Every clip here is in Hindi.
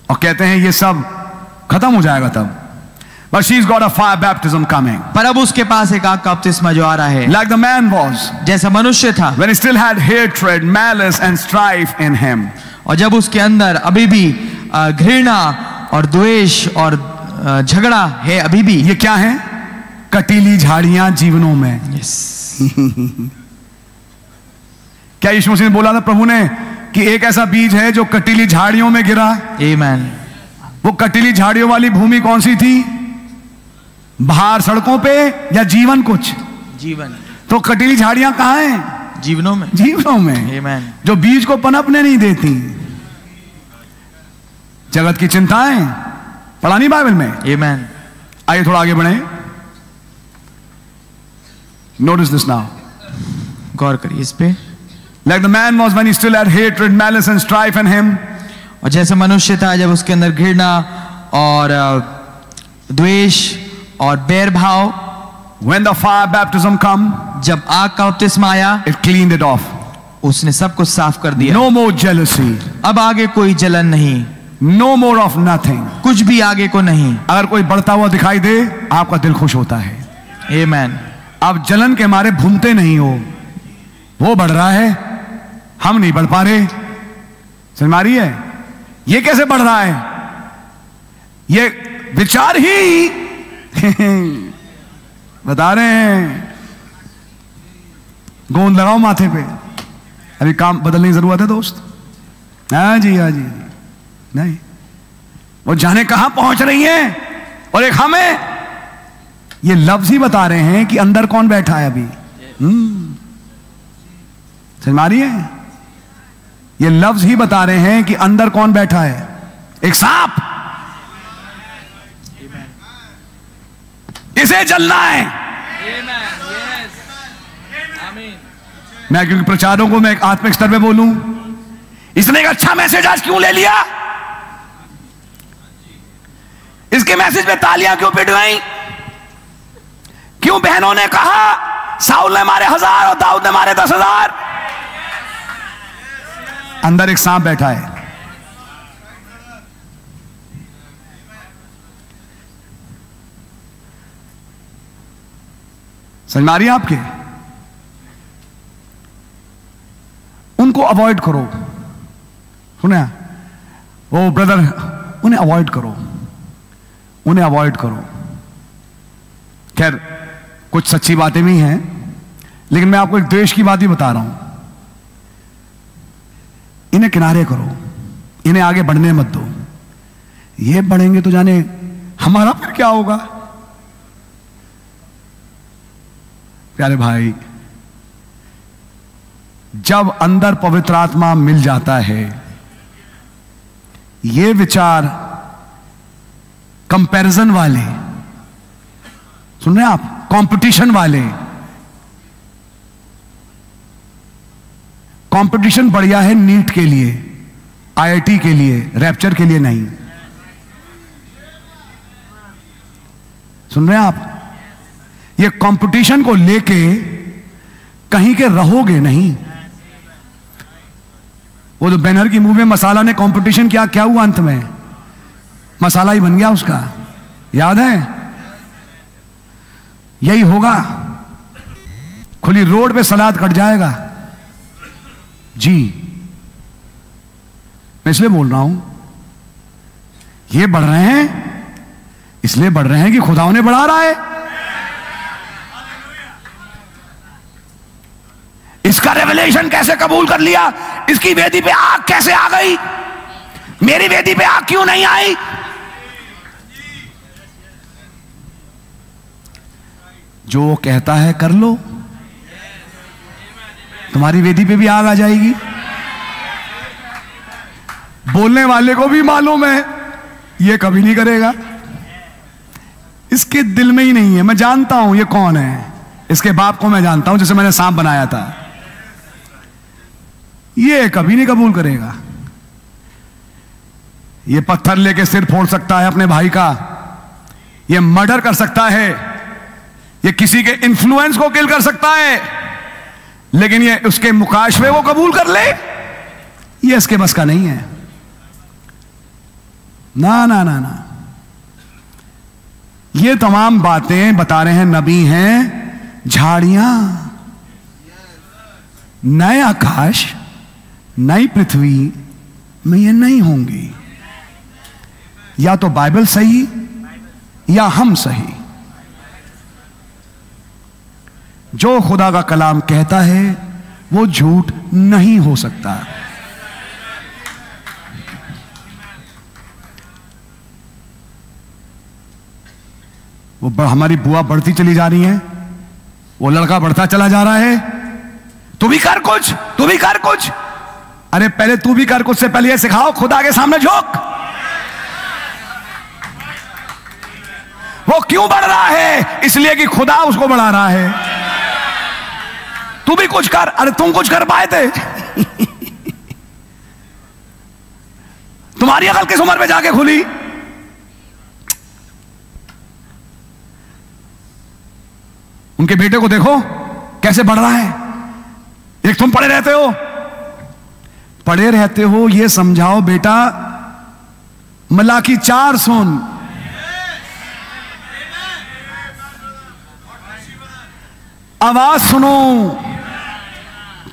और कहते हैं ये सब खत्म हो जाएगा तब. But she's got a fire baptism coming. पर अब उसके पास एक आग का बपतिस्मा जो आ रहा है. Like the man was, जैसा मनुष्य था, when he still had hatred, malice and strife in him. और जब उसके अंदर अभी भी घृणा और द्वेष और झगड़ा है अभी भी. ये क्या है? कटीली झाड़ियां जीवनों में. Yes. क्या यीशु मसीह ने बोला था प्रभु ने कि एक ऐसा बीज है जो कटीली झाड़ियों में गिरा? Amen. वो कटीली झाड़ियों वाली भूमि कौन सी थी? बाहर सड़कों पे या जीवन? कुछ जीवन. तो कटीली झाड़ियां कहाँ हैं? जीवनों में. जीवनों में. Amen. जो बीज को पनपने नहीं देती. जगत की चिंताएं पढ़ा नहीं बाइबल में? Amen. आइए थोड़ा आगे बढ़े. Notice this now. गौर करिए इस पे. Like the man was when he still had hatred, malice and strife in him. और जैसे मनुष्य था जब उसके अंदर घृणा और द्वेष और बैर भाव. When the fire baptism come, जब आग का बपतिस्मा आया, it cleaned it off. उसने सब कुछ साफ कर दिया. No more jealousy. अब आगे कोई जलन नहीं. No more of nothing. कुछ भी आगे को नहीं. अगर कोई बढ़ता हुआ दिखाई दे आपका दिल खुश होता है. Amen. आप जलन के मारे भूनते नहीं हो. वो बढ़ रहा है, हम नहीं बढ़ पा रहे. समझ आ रही है? ये कैसे बढ़ रहा है? ये विचार ही बता रहे हैं. गोंद लगाओ माथे पे. अभी काम बदलने की जरूरत है दोस्त. हाँ जी, हाँ जी. नहीं, वो जाने कहां पहुंच रही हैं और एक हमें ये लफ्ज ही बता रहे हैं कि अंदर कौन बैठा है अभी. समझ में आ रही है? ये लफ्ज ही बता रहे हैं कि अंदर कौन बैठा है. एक सांप. इसे जलना है. मैं क्योंकि प्रचारों को मैं एक आत्मिक स्तर पे बोलूं, इसने एक अच्छा मैसेज आज क्यों ले लिया? इसके मैसेज पे तालियां क्यों पिटवाई? क्यों बहनों ने कहा साउल ने मारे 1000 और दाऊद ने मारे 10,000? अंदर एक सांप बैठा है. समझ में आ रही है आपके? उनको अवॉइड करो. सुना? वो ब्रदर, उन्हें अवॉइड करो, उन्हें अवॉइड करो. खैर कुछ सच्ची बातें भी हैं, लेकिन मैं आपको एक द्वेष की बात ही बता रहा हूं. इन्हें किनारे करो, इन्हें आगे बढ़ने मत दो. ये बढ़ेंगे तो जाने हमारा फिर क्या होगा. प्यारे भाई, जब अंदर पवित्र आत्मा मिल जाता है, ये विचार कंपैरिजन वाले, सुन रहे हैं आप, कंपटीशन वाले. कंपटीशन बढ़िया है नीट के लिए, आईआईटी के लिए, रैप्चर के लिए नहीं. सुन रहे हैं आप? ये कंपटीशन को लेके कहीं के रहोगे नहीं. वो जो बैनर की मूवी में मसाला ने कंपटीशन किया, क्या हुआ अंत में? मसाला ही बन गया उसका. याद है? यही होगा. खुली रोड पे सलाद कट जाएगा जी. मैं इसलिए बोल रहा हूं, ये बढ़ रहे हैं, इसलिए बढ़ रहे हैं कि खुदा उन्हें बढ़ा रहा है. इसका रेवलेशन कैसे कबूल कर लिया? इसकी वेदी पे आग कैसे आ गई? मेरी वेदी पे आग क्यों नहीं आई? जो वो कहता है कर लो, तुम्हारी वेदी पे भी आग आ जाएगी. बोलने वाले को भी मालूम है ये कभी नहीं करेगा. इसके दिल में ही नहीं है. मैं जानता हूं ये कौन है. इसके बाप को मैं जानता हूं, जिसे मैंने सांप बनाया था. ये कभी नहीं कबूल करेगा. ये पत्थर लेके सिर फोड़ सकता है अपने भाई का, ये मर्डर कर सकता है, ये किसी के इन्फ्लुएंस को किल कर सकता है, लेकिन ये उसके मुकाशवे को कबूल कर ले, ये इसके बस का नहीं है. ना ना ना ना, ये तमाम बातें बता रहे हैं नबी हैं झाड़ियां। नए आकाश नई पृथ्वी में ये नहीं होंगी। या तो बाइबल सही या हम सही। जो खुदा का कलाम कहता है वो झूठ नहीं हो सकता। वो हमारी बुआ बढ़ती चली जा रही है, वो लड़का बढ़ता चला जा रहा है, तू भी कर कुछ, तू भी कर कुछ। अरे पहले तू भी कर कुछ से पहले ये सिखाओ खुदा के सामने झोंक। वो क्यों बढ़ रहा है? इसलिए कि खुदा उसको बढ़ा रहा है। तू भी कुछ कर। अरे तुम कुछ कर पाए थे? तुम्हारी अकल किस उम्र में जाके खुली? उनके बेटे को देखो कैसे बढ़ रहा है। एक तुम पड़े रहते हो, पड़े रहते हो। ये समझाओ बेटा, मलाकी 4 सुन। आवाज सुनो,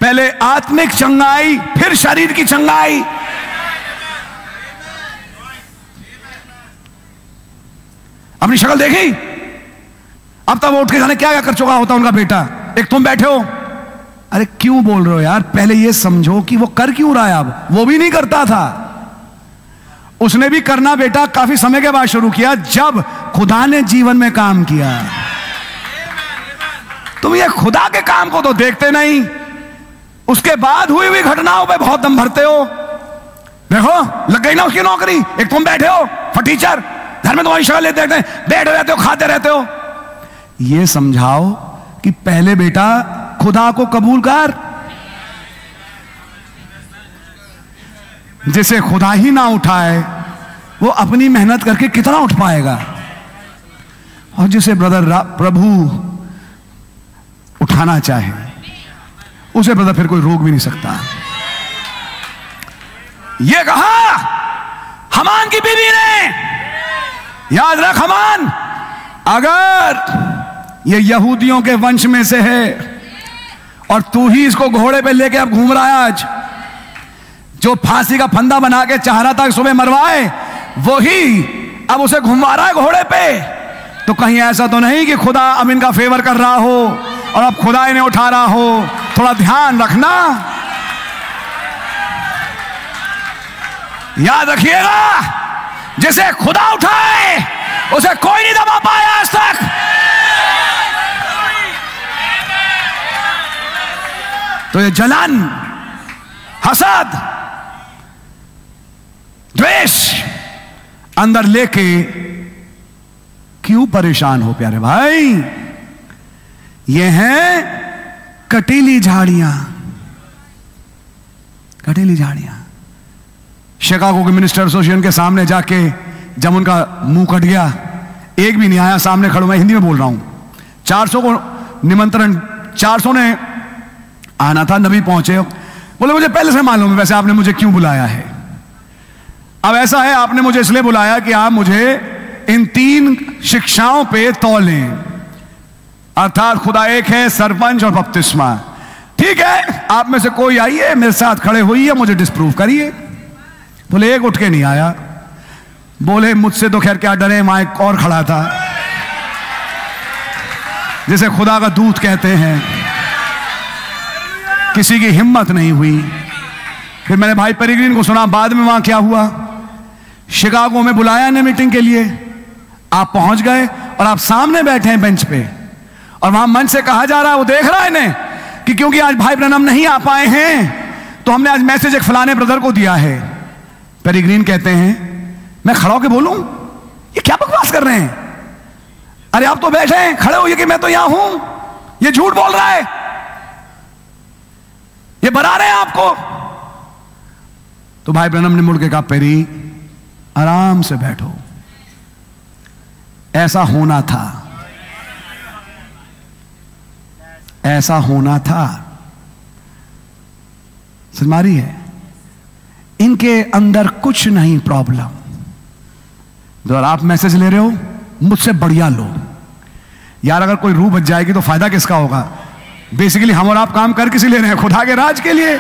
पहले आत्मिक चंगाई फिर शरीर की चंगाई। अपनी शक्ल देखी? अब तक वो उठ के जाने क्या क्या कर चुका होता उनका बेटा। एक तुम बैठे हो, अरे क्यों बोल रहे हो यार? पहले ये समझो कि वो कर क्यों रहा है। अब वो भी नहीं करता था, उसने भी करना बेटा काफी समय के बाद शुरू किया, जब खुदा ने जीवन में काम किया। तुम ये खुदा के काम को तो देखते नहीं, उसके बाद हुई हुई घटनाओं पे बहुत दम भरते हो। देखो लग गई ना उसकी नौकरी। एक तुम बैठे हो फटीचर, घर में तुम्हारी शक्ल देखते हैं, बैठे रहते हो, खाते रहते हो। ये समझाओ कि पहले बेटा खुदा को कबूल कर। जिसे खुदा ही ना उठाए वो अपनी मेहनत करके कितना उठ पाएगा? और जिसे ब्रदर प्रभु उठाना चाहे उसे ब्रदर फिर कोई रोक भी नहीं सकता। ये कहा हमान की बीवी ने, याद रख हमान, अगर ये यहूदियों के वंश में से है और तू ही इसको घोड़े पे लेके अब घूम रहा है, आज जो फांसी का फंदा बना के चाह रहा था सुबह मरवाए, वही अब उसे घुमा रहा है घोड़े पे, तो कहीं ऐसा तो नहीं कि खुदा अब इनका फेवर कर रहा हो और अब खुदा इन्हें उठा रहा हो? थोड़ा ध्यान रखना, याद रखिएगा, जिसे खुदा उठाए उसे कोई नहीं दबा पाया आज तक। तो ये जलन, हसद, द्वेष अंदर लेके क्यों परेशान हो प्यारे भाई? ये हैं कटीली झाड़ियां, कटीली झाड़ियां। शिकागो के मिनिस्टर एसोसिएशन के सामने जाके जब उनका मुंह कट गया, एक भी नहीं आया सामने खड़ो, मैं हिंदी में बोल रहा हूं, 400 को निमंत्रण, 400 ने आना था, नबी पहुंचे, बोले मुझे पहले से मालूम है वैसे आपने मुझे क्यों बुलाया है। अब ऐसा है, आपने मुझे इसलिए बुलाया कि आप मुझे इन 3 शिक्षाओं पे तौलें, अर्थात खुदा एक है, सरपंच और बपतिस्मा। ठीक है, आप में से कोई आइए मेरे साथ खड़े हुई है, मुझे डिस्प्रूव करिए। बोले एक उठ के नहीं आया। बोले मुझसे तो खैर क्या डरे, माइक और खड़ा था, जिसे खुदा का दूत कहते हैं। किसी की हिम्मत नहीं हुई। फिर मैंने भाई पेरिग्रीन को सुना बाद में वहां क्या हुआ। शिकागो में बुलाया ने मीटिंग के लिए, आप पहुंच गए और आप सामने बैठे हैं बेंच पे, और वहां मंच से कहा जा रहा है, वो देख रहा है इन्हें कि क्योंकि आज भाई ब्रैनम नहीं आ पाए हैं तो हमने आज मैसेज एक फलाने ब्रदर को दिया है। पेरिग्रीन कहते हैं मैं खड़ा होकर बोलूं, ये क्या बकवास कर रहे हैं? अरे आप तो बैठे हैं, खड़े होइए कि मैं तो यहां हूं, ये झूठ बोल रहा है, ये बना रहे हैं आपको। तो भाई ब्रैनम ने मुड़ के कहा पेरी आराम से बैठो, ऐसा होना था, ऐसा होना था। समझ मारी है, इनके अंदर कुछ नहीं प्रॉब्लम, तो आप मैसेज ले रहे हो, मुझसे बढ़िया लो यार। अगर कोई रूह बच जाएगी तो फायदा किसका होगा? बेसिकली हम और आप काम कर किसी ले रहे हैं? खुदा के राज के लिए।